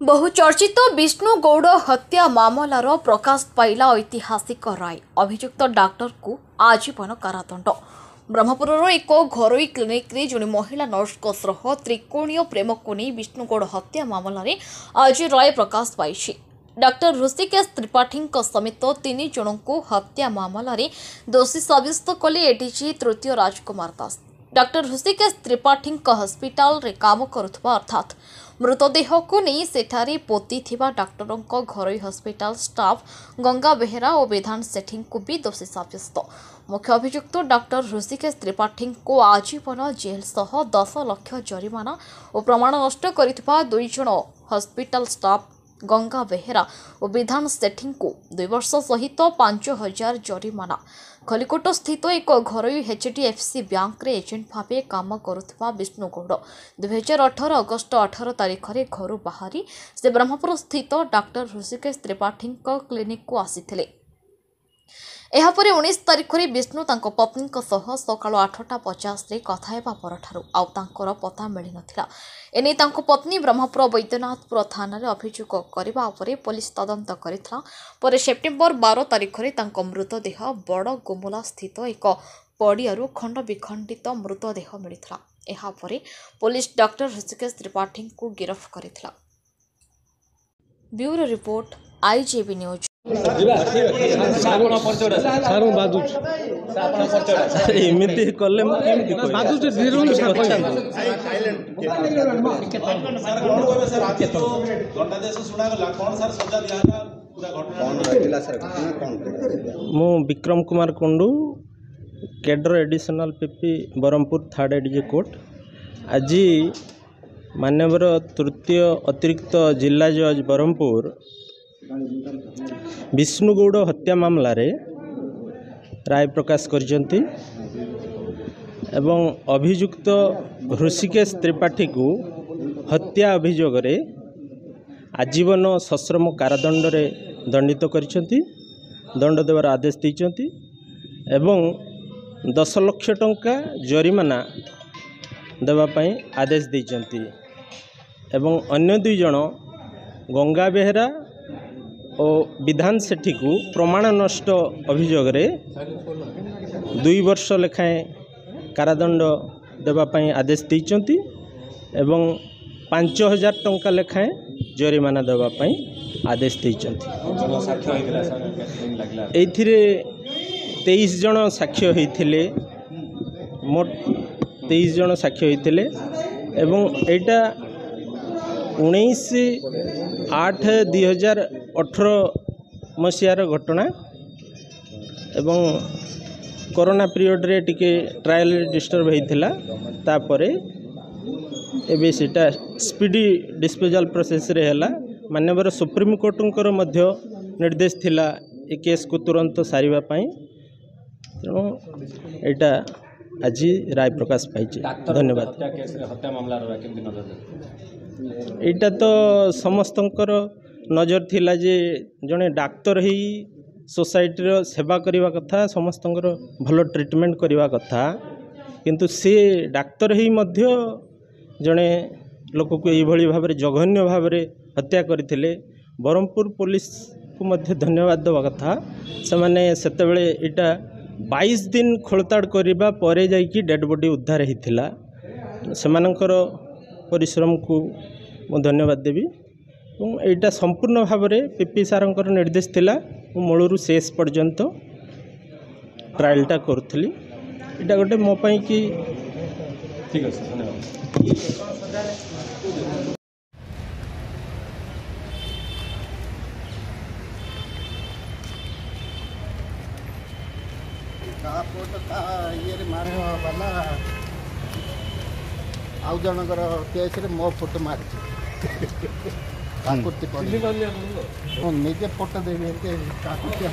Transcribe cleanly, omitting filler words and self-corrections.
बहुचर्चित विष्णु गौड़ हत्या मामलार प्रकाश पाइला ऐतिहासिक राय। अभियुक्त डाक्टर को आजीवन कारादंड। ब्रह्मपुर एक घरोई क्लिनिक रे जड़े महिला नर्स सह त्रिकोणीय प्रेम को नहीं विष्णुगौड़ हत्या मामलें आज राय प्रकाश पाई। डॉक्टर ऋषिकेश त्रिपाठी समेत 3 जन को हत्या मामलें दोषी सब्यस्त कले एडीजी तृतीय राजकुमार दास। डॉक्टर ऋषिकेश त्रिपाठी हस्पिटाल रे काम करुवा अर्थात मृतदेह को नहीं सेठारे पोती थिबा डाक्टरों घरोई हस्पिटाल स्टाफ गंगा बेहेरा और विधान सेठी को भी दोषी सब्यस्त। मुख्य अभियुक्त डॉक्टर ऋषिकेश त्रिपाठी को आजीवन जेल सह 10 लाख जरिमाना और प्रमाण नष्ट करिथिबा 2 जन हस्पिटाल स्टाफ गंगा बेहेरा और विधान सेठी को 2 वर्ष सहित 5,000 जरिमाना। खलिकोट स्थित एक घरोई HDFC बैंक रे एजेंट भावे काम करुवा विष्णुगौड़ 2018 अगस्ट 18 तारिख में घर बाहरी से ब्रह्मपुर स्थित डॉक्टर ऋषिकेश त्रिपाठी क्लिनिक को आसीथिले। एहापरे 19 तारिख में विष्णु तांको पत्नी सकाल 8:50 रे कथा हेबा परठारु आउ तांकर पता मिल नथिला। एने तांको पत्नी ब्रह्मपुर वैद्यनाथपुर थाना रे अभियोग करबा उपरे पुलिस तदंत करिथला। पर सेप्टेम्बर 12 तारिख में तांको मृतदेह बड़ गुमुला स्थित एक पड़ियारू खंड विखंडित मृतदेह मिलिथला। एहापरे पुलिस डॉक्टर ऋषिकेश त्रिपाठी को गिरफ्त करिथला। Bureau report IJB news. एमती कले मु Vikram Kumar Kundu cadre additional PP Berhampur 3rd ADJ court. आज माननीय तृतीय अतिरिक्त जिला जज बरहमपुर विष्णुगौड़ हत्या मामला रे राय प्रकाश करजंती एवं अभियुक्त ऋषिकेश त्रिपाठी को हत्या अभियोग रे आजीवन सश्रम कारादंड रे दंडित करछंती। दंड देवार आदेश दैछंती एवं 10 लाख टंका जरिमाना देवा पई आदेश दैछंती एवं अन्य 2 जन गंगा बेहेरा और विधान सेठी को प्रमाण नष्ट अभियोग रे 2 वर्ष लेखाएं कारादंड देवाई आदेश दैछंती एवं 5,000 टंका लेखाएं जरिमाना देवाई आदेश दैछंती। एथिरे 23 जन साक्ष्य होइथिले, मोट 23 जन साक्ष्य होइथिले एवं एटा 19/8/2018 मसीहार घटना एवं कोरोना पीरियड रे टिके ट्रायल डिस्टर्ब होइथिला। तापरे एबे सेटा स्पीडी डिस्पोजल प्रोसेस रे हैला। माननीय सुप्रीम कोर्टंकर मध्य निर्देश थिला ए केस को तुरंत सारिबा पई। तेणु एटा आज राय प्रकाश पाई। धन्यवाद। एटा तो समस्तंकर नजर थिला जे जने डाक्तर ही सोसाइटी रो सेवा करिवा कथा, समस्तंकर भलो ट्रीटमेंट करिवा कथा, किंतु से डाक्तर ही मध्य जने लोक को एई भली भाबरे जघन्य भाबरे हत्या करथिले। बरहमपुर पुलिस को मध्य धन्यवाद देवा कथा। से माने सेते बेले एटा 22 दिन खोलताड़ करिबा परे जाई कि डेड बॉडी उद्धार हिथिला। सेमानकर परिश्रम को मु धन्यवाद देवी। एटा संपूर्ण भाव में PP सारंकर निर्देश थिला। मूलरू शेष पर्यंत ट्रायलटा करूली। एटा गोटे मो पई कि ठीक আছে। धन्यवाद। आउ जनकर केस रे मो फोटो मारी निजे फोटो देवी काकुति